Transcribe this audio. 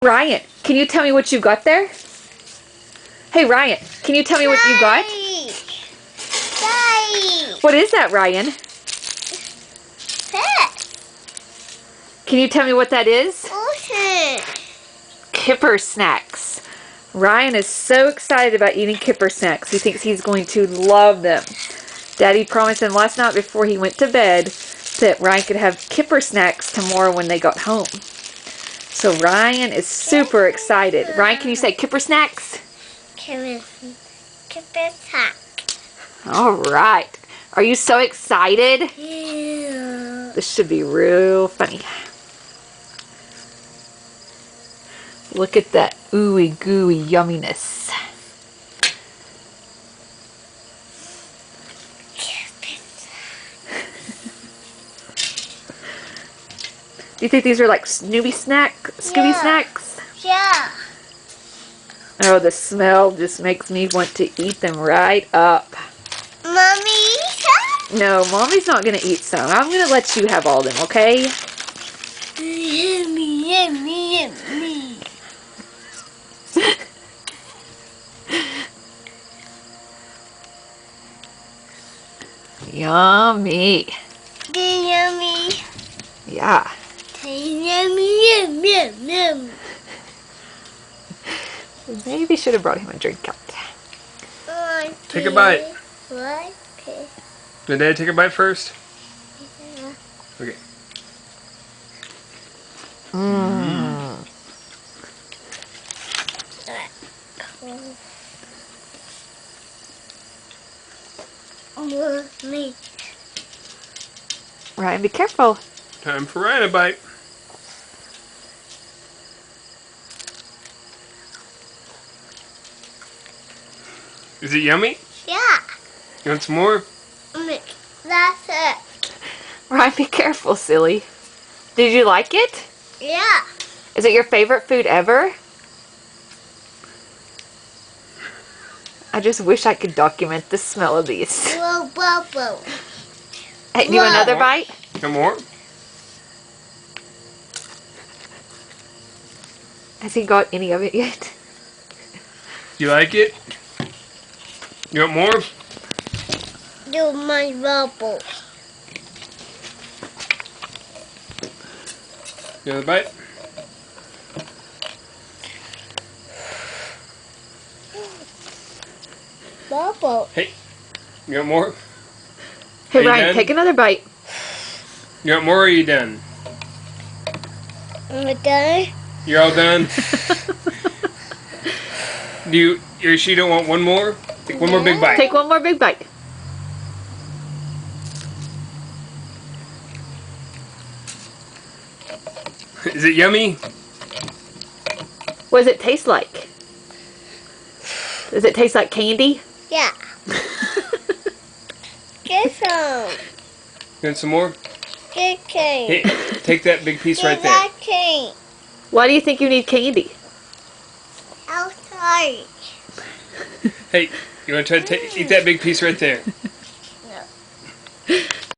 Ryan, can you tell me what you got there? Hey Ryan, can you tell me what you got? Daddy. What is that, Ryan? Pet. Can you tell me what that is? Ocean. Kipper Snacks. Ryan is so excited about eating Kipper Snacks. He thinks he's going to love them. Daddy promised him last night before he went to bed that Ryan could have Kipper Snacks tomorrow when they got home. So Ryan is super excited. Ryan, can you say Kipper Snacks? Kipper Snacks. All right. Are you so excited? Yeah. This should be real funny. Look at that ooey gooey yumminess. Do you think these are like Scooby snacks? Yeah. Oh, the smell just makes me want to eat them right up. Mommy, No, Mommy's not going to eat some. I'm going to let you have all of them, okay? Yummy, yummy, yummy. Yummy. Yummy. Yeah. Yummy, yum, yum, yum. Maybe should have brought him a drink out. Take a bite. What? Did Dad take a bite first? Yeah. Okay. Mmm. Me. Ryan, be careful. Time for Ryan a bite. Is it yummy? Yeah. You want some more? That's it. Ryan, be careful, silly. Did you like it? Yeah. Is it your favorite food ever? I just wish I could document the smell of these. Whoa, whoa, whoa. Hey, do you want another bite? No more? Has he got any of it yet? You like it? You want more? Do my bubble. You want a bite? Bubble. Hey, you want more? Hey Are you Ryan, done? take another bite. You want more or are you done? Am I done? You're all done? You sure you don't want one more? Take one more big bite. Take one more big bite. Is it yummy? What does it taste like? Does it taste like candy? Yeah. Get some. You want some more? Get cake. Hey, take that big piece right Get there. that cake. Why do you think you need candy? Outside. Hey, you want to try to eat that big piece right there?